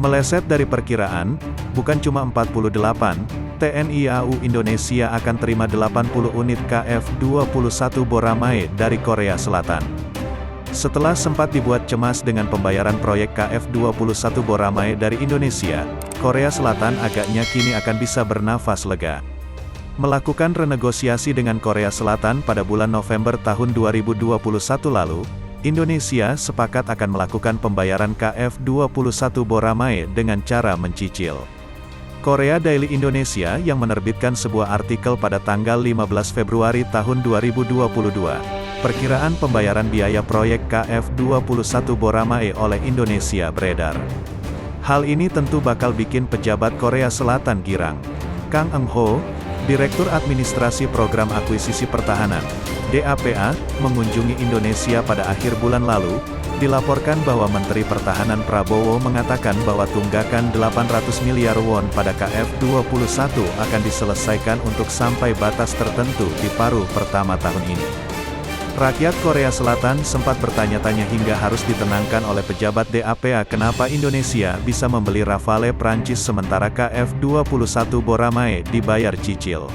Meleset dari perkiraan, bukan cuma 48, TNI AU Indonesia akan terima 80 unit KF-21 Boramae dari Korea Selatan. Setelah sempat dibuat cemas dengan pembayaran proyek KF-21 Boramae dari Indonesia, Korea Selatan agaknya kini akan bisa bernafas lega. Melakukan renegosiasi dengan Korea Selatan pada bulan November tahun 2021 lalu, Indonesia sepakat akan melakukan pembayaran KF-21 Boramae dengan cara mencicil. Korea Daily Indonesia yang menerbitkan sebuah artikel pada tanggal 15 Februari tahun 2022, perkiraan pembayaran biaya proyek KF-21 Boramae oleh Indonesia beredar. Hal ini tentu bakal bikin pejabat Korea Selatan girang. Kang Eng Ho, Direktur Administrasi Program Akuisisi Pertahanan, DAPA, mengunjungi Indonesia pada akhir bulan lalu, dilaporkan bahwa Menteri Pertahanan Prabowo mengatakan bahwa tunggakan 800 miliar won pada KF-21 akan diselesaikan untuk sampai batas tertentu di paruh pertama tahun ini. Rakyat Korea Selatan sempat bertanya-tanya hingga harus ditenangkan oleh pejabat DAPA kenapa Indonesia bisa membeli Rafale Prancis sementara KF-21 Boramae dibayar cicil.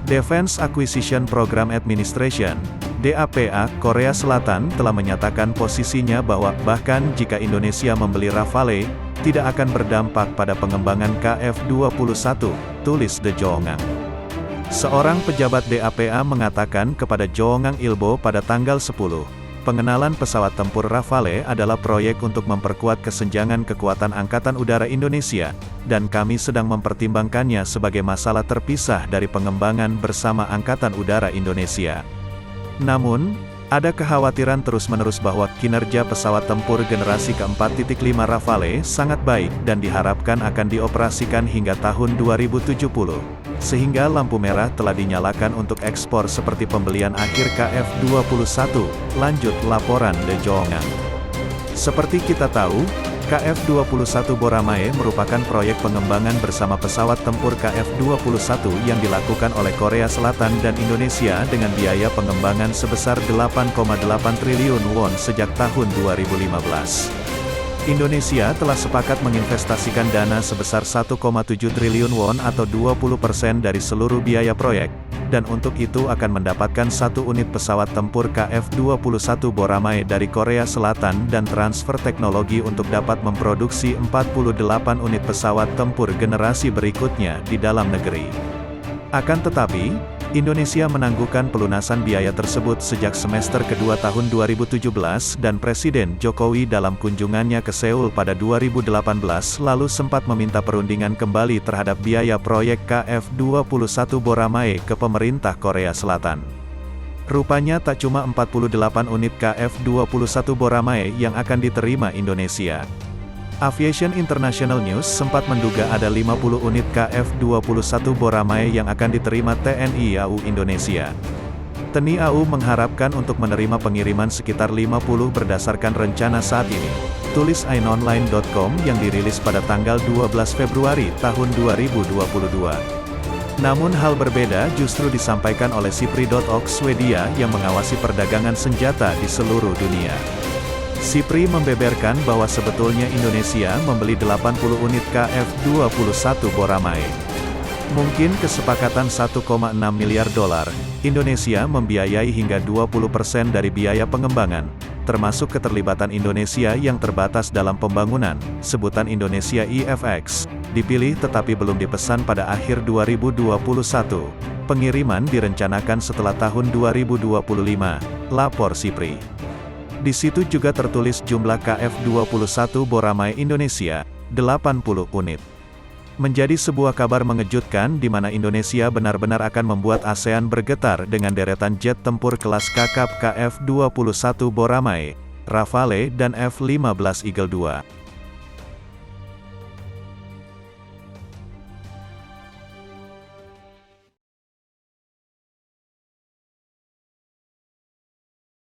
Defense Acquisition Program Administration, DAPA, Korea Selatan telah menyatakan posisinya bahwa, bahkan jika Indonesia membeli Rafale, tidak akan berdampak pada pengembangan KF-21, tulis The Jongang. Seorang pejabat DAPA mengatakan kepada Jongang Ilbo pada tanggal 10, pengenalan pesawat tempur Rafale adalah proyek untuk memperkuat kesenjangan kekuatan Angkatan Udara Indonesia, dan kami sedang mempertimbangkannya sebagai masalah terpisah dari pengembangan bersama Angkatan Udara Indonesia. Namun, ada kekhawatiran terus-menerus bahwa kinerja pesawat tempur generasi ke-4.5 Rafale sangat baik dan diharapkan akan dioperasikan hingga tahun 2070, sehingga lampu merah telah dinyalakan untuk ekspor seperti pembelian akhir KF-21, lanjut laporan The Jongang. Seperti kita tahu, KF-21 Boramae merupakan proyek pengembangan bersama pesawat tempur KF-21 yang dilakukan oleh Korea Selatan dan Indonesia dengan biaya pengembangan sebesar 8,8 triliun won sejak tahun 2015. Indonesia telah sepakat menginvestasikan dana sebesar 1,7 triliun won atau 20% dari seluruh biaya proyek, dan untuk itu akan mendapatkan satu unit pesawat tempur KF-21 Boramae dari Korea Selatan dan transfer teknologi untuk dapat memproduksi 48 unit pesawat tempur generasi berikutnya di dalam negeri. Akan tetapi, Indonesia menangguhkan pelunasan biaya tersebut sejak semester kedua tahun 2017 dan Presiden Jokowi dalam kunjungannya ke Seoul pada 2018 lalu sempat meminta perundingan kembali terhadap biaya proyek KF-21 Boramae ke pemerintah Korea Selatan. Rupanya tak cuma 48 unit KF-21 Boramae yang akan diterima Indonesia. Aviation International News sempat menduga ada 50 unit KF-21 Boramae yang akan diterima TNI AU Indonesia. TNI AU mengharapkan untuk menerima pengiriman sekitar 50 berdasarkan rencana saat ini, tulis ainonline.com yang dirilis pada tanggal 12 Februari tahun 2022. Namun hal berbeda justru disampaikan oleh Sipri.org Swedia yang mengawasi perdagangan senjata di seluruh dunia. Sipri membeberkan bahwa sebetulnya Indonesia membeli 80 unit KF-21 Boramae. Mungkin kesepakatan 1,6 miliar dolar, Indonesia membiayai hingga 20% dari biaya pengembangan, termasuk keterlibatan Indonesia yang terbatas dalam pembangunan, sebutan Indonesia IFX, dipilih tetapi belum dipesan pada akhir 2021. Pengiriman direncanakan setelah tahun 2025, lapor Sipri. Di situ juga tertulis jumlah KF-21 Boramae Indonesia, 80 unit. Menjadi sebuah kabar mengejutkan di mana Indonesia benar-benar akan membuat ASEAN bergetar dengan deretan jet tempur kelas kakap KF-21 Boramae, Rafale dan F-15 Eagle II.